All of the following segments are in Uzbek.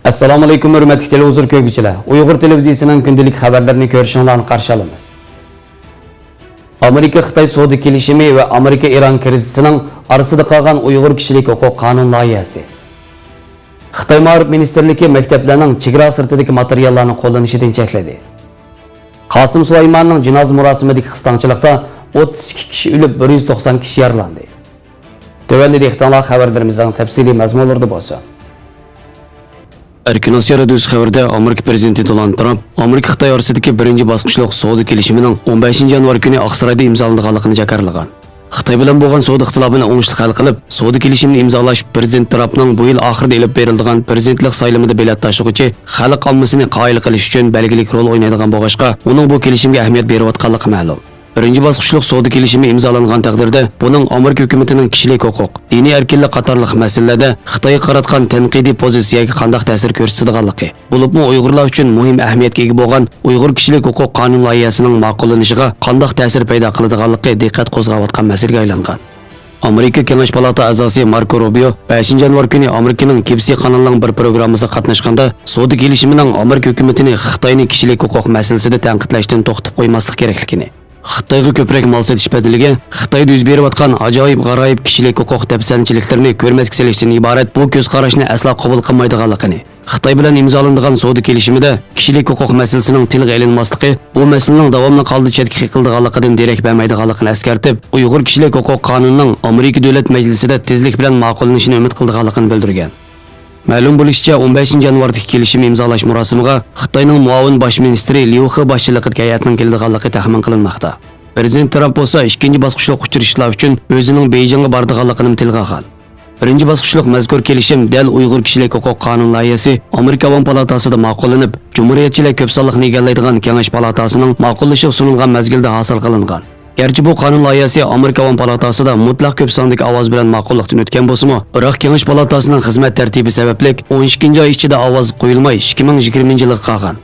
Assalomu alaykum hurmatli televizor ko'rguvchilar. Uyg'ur televiziyasining kundalik xabarlarini ko'rishingizni qarshi olamiz. Amerika-Xitoy savdo kelishimi va Amerika-Iran krizisining orasida qolgan Uyg'ur kishilik huquq qonun loyihasi. Xitoy Ma'rif ministerligi maktablarning chegara sirtidagi materiallarni qo'llanishini chekladi. Qosim Sulaymonning janoza marosimidagi qisqanchilikda 32 kishi o'lib, 190 kishi yaralandi. Tövəndəki ixtiyanlar xəbərlərimizdən təfsili məzmunlarda bolsa. Erkin Asiya radiosu xəbərdə Amerika prezidenti Donald Trump Amerika-Xitoy orasidagi birinchi bosqichliq savdo kelishimining 15 yanvar kuni Oqsaroyda imzolanganligini jakarlagan. Xitoy bilan bo'lgan savdo ixtilofini o'ngishli hal qilib, savdo kelishimini imzolash prezident Trumpning bu yil oxirida elib berilgan prezidentlik saylovida bilet tashuvchi xalq ommasini qoyil qilish uchun belgilik rol o'ynaydigan bo'lg'achqa, uning bu kelishimga ahamiyat berayotganligi ma'lum. Birinchi bosqichliq savdo kelishimi imzolangan taqdirda buning Amerika hukumatining kishilik huquq, diniy erkinlik qatorliq masalalarda Xitoyga qaratgan tanqidiy pozitsiyaga qanday ta'sir ko'rsatadiganligi, bo'libmi Uyg'urlar uchun muhim ahamiyatga ega bo'lgan Uyg'ur kishilik huquq qonun loyihasining ma'qullanishiga qanday ta'sir paydo qiladiganligi diqqat qo'zg'ayotgan masalaga aylangan. Amerika Kengash palata a'zosi Marco Rubio 5 yanvar kuni Amerikaning KBC kanalining bir programmasida qatnashganda savdo kelishimining Amerika hukumatini Xitoyning kishilik huquq masalasida tanqidlashdan to'xtab qo'ymaslik kerakligini, Xitoyga ko'proq mal setish badaliga Xitoyda yuz berayotgan ajoyib g'aroyib kishilik huquq dafsanchiliklarni ko'rmasga selishdan iborat bu ko'z qarashni asla qabul qilmaydiganligini, Xitoy bilan imzolangan savdo kelishimida kishilik huquq masalasining tilga ilinmasligi bu masalaning davomli holda chetga qiqildiganligidan derak bermaydiganligini eskartib, Uyg'ur kishilik huquq qonunining Amerika davlat majlisida tezlik bilan ma'qullanishini umid qildiganligini bildirgan. Ma'lum bo'lishicha 15 yanvardagi kelishim imzolash murosimiga Xitoyning muavin bosh ministri Liu He boshchiligidagi hay'atning keldiganligi taxmin qilinmoqda. Prezident Trump bo'lsa ikkinchi bosqichlik uchrashishlar uchun o'zining Beijingga bordiganligini tilga olgan. Birinchi bosqichlik mazkur kelishim dal Uyg'ur kishilik huquq qonun loyihasi Amerika Avom palatasida ma'qullanib, Cumhuriyetchilar ko'p sonliqni egallaydigan Kengash palatasining ma'qullashiga sunilgan mezgilda hosil qilingan. Gerçi bu qonun loyihasi Amerika Avom palatasida mutlaq ko'p sondagi ovoz bilan ma'qullikdan o'tgan bo'lsa-mu, biroq Kengash palatasining xizmat tartibi sababli 12 oy ichida ovoz qo'yilmay 2020-yilga qolgan.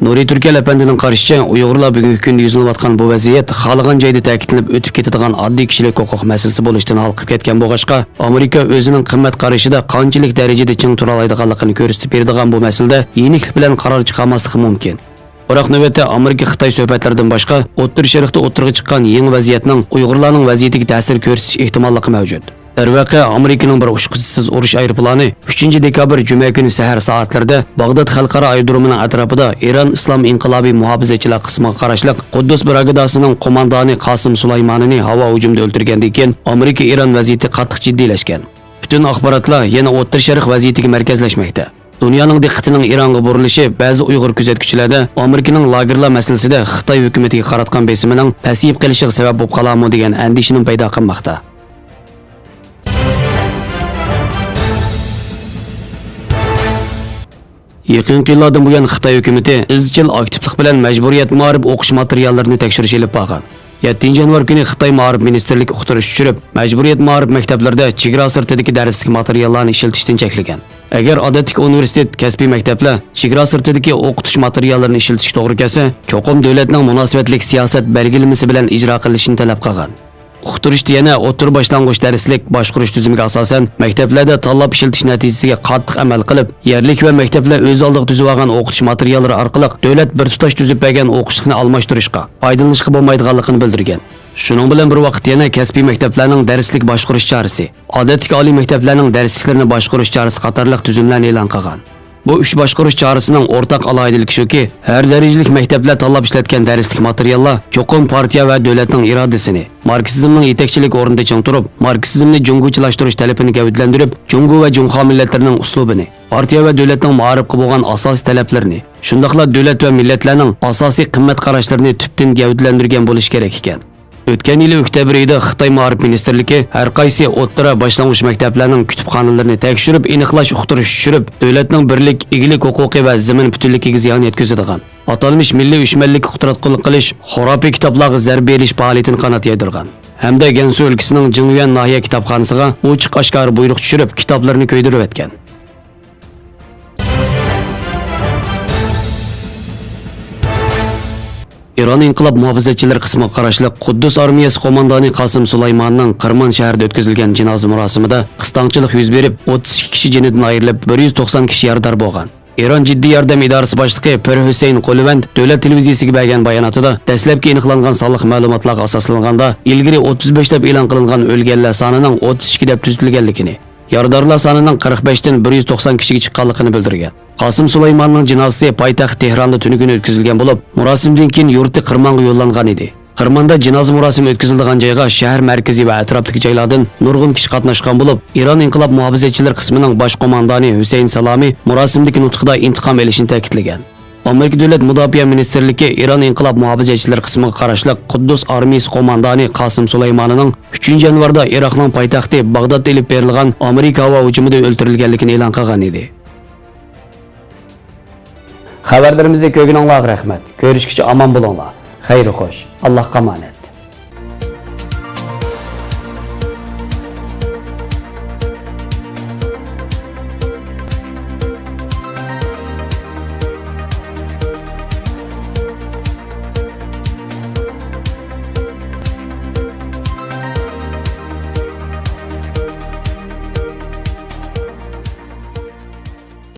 Nuri Turkiya apandining qarashicha, Uyg'urlar bugungi kunda yuzilayotgan bu vaziyat xalqan joyda ta'kidlanib o'tib ketadigan oddiy kishilik huquq masalasi bo'lishdan olqib ketgan bo'lg'achqa, Amerika o'zining qimmat qarashida qanchalik darajada ching tura oladiganligini ko'rsatib beradigan bu masalada yeniklik bilan qaror chiqarmasligi mumkin. Biroq navbatda Amerika-Xitoy suhbatlaridan boshqa O'rta Sharqda o'tirg'i chiqqan yangi vaziyatning Uyg'urlarning vaziyatiga ta'sir ko'rsatish ehtimolligi mavjud. Darvaqa Amerikaning bir ushqisiz urush aeroplani 3 dekabr juma kuni sahar soatlarida Bag'dod xalqaro aerodromining atrofida Iron Islom inqilobiy muhofazachilar qismiga qarashli Quddus brigadasining qo'mondoni Qosim Sulaymonini havo hujumida o'ldirgandan keyin Amerika-Iron vaziyati qattiq jiddiylashgan. Butun axborotlar yana O'rta Sharq vaziyatiga markazlashmoqda. Dunyoning diqqatining Ironga burilishi ba'zi Uyg'ur kuzatuvchilarda Amerikaning lagerlar masalasida Xitoy hukumatiga qaratgan besimining pasayib qolishiga sabab bo'lib qolarmi degan andishani paydo qilmoqda. Yaqinqi yillardan buyon Xitoy hukumati izchil aktivlik bilan majburiyat ma'rif o'qish materiallarini tekshirish olib borgan. 7 yanvar kuni Xitoy Ma'rif ministerligi uqtirish tushirib, majburiyat ma'rif maktablarda chegara sirtidagi darslik materiallarni ishlatishdan cheklagan. Agar odatdagi universitet, kasbiy maktablar chegara sirtidagi o'qitish materiallarini ishlatishga to'g'ri kelsa, cho'qim davlatning munosabatlik siyosat belgilamasi bilan ijro qilinishini talab qilgan. Uqtirishda yana o'tir boshlang'ich darslik boshqarish tizimiga asosan maktablarda tanlab ishlatish natijasiga qattiq amal qilib, yerlik va maktablar o'z oldiga tuzib olgan o'qitish materiallari orqali davlat bir tutash tuzib bergan o'qishlikni almashtirishga, foydalanishga bo'lmaydiganligini bildirgan. Shuning bilan bir vaqt yana kasbiy maktablarning darslik boshqarish chorasi, odatdagi oliy maktablarning darsliklarini boshqarish chorasi qatorliq tuzumlarni e'lon qilgan. Bu ish boshqarish chorasining o'rtaq alohidaligi shuki, har darajalik maktablar tanlab ishlatgan darslik materiallar cho'qim partiya va davlatning irodasini, marksizmning yetakchilik o'rnida ching turib, marksizmni junguchilashtirish talabini gavdlantirib, jungu va junxo millatlarining uslubini, partiya va davlatning ma'rifga bo'lgan asosiy talablarini, shundaqla davlat va millatlarning asosiy qimmat qarashlarini tubdan gavdlantirgan bo'lish kerak ekan. O'tgan yil oktyabr oyida Xitoy Ma'rif ministerligi har qaysi o'rta boshlang'ich maktablarning kutubxonalarini tekshirib, aniqlash uqtirish tushirib, davlatning birlik, egilik huquqi va zamin butunligiga ziyon yetkazadigan atalmish milliy uyushmanlik huquqini qilish, xorobiy kitoblarga zarba berish faoliyatini qanot yaydirgan. Hamda Gansu o'lkasining Jingyan nahiya kitobxonasiga ochiq oshkor buyruq tushirib, kitoblarni ko'ydirib o'tgan. İran İnqilab muhofizatchilari qismiga qarashli Quddus armiyasi qo'mondoni Qosim Sulaymonning Qirman shahrida o'tkazilgan janoza marosimida qisqanchilik yuz berib, 32 kishi jonidan ayrilib, 190 kishi yarador bo'lgan. İran Ciddi Yordam İdaresi Başlığı Pir Hüseyin Qulvand davlat televiziyasiga bergan bayonotida dastlabki aniqlangan sonliq ma'lumotlarga asoslanganda ilgari 35 deb e'lon qilingan o'lganlar sonining 32 deb tuzatilganligini, yaradorlar sonining 45 dan 190 kishiga chiqqanligini bildirgan. Qasim Sulaymonning jinozasi poytaxt Tehronda tuni kuni o'tkazilgan bo'lib, murosimdan keyin yurti Qirmonga yo'llangan edi. Qirmonda jinoza murosimi o'tkazilgan joyga shahar markazi va atrofdagi joylardan nurg'un kishi qatnashgan bo'lib, Iron inqilob muhofazachilar qismining bosh qo'mondoni Husayn Salami murosimdagi nutqida intiqom olishini ta'kidlagan. Amerika Davlat Mudofaa Ministrligi Iron inqilob muhofazachilar qismiga qarashli Quddus armiyasi qo'mondoni Qasim Sulaymonining 3-yanvarda Iroqning poytaxti Bag'dodda olib berilgan Amerika havo hujumida o'ldirilganligini e'lon qilgan edi. Xabarlarimizni ko'rganinglarga rahmat. Ko'rishguncha omon bo'linglar. Xayr xo'sh. Allohga omonat.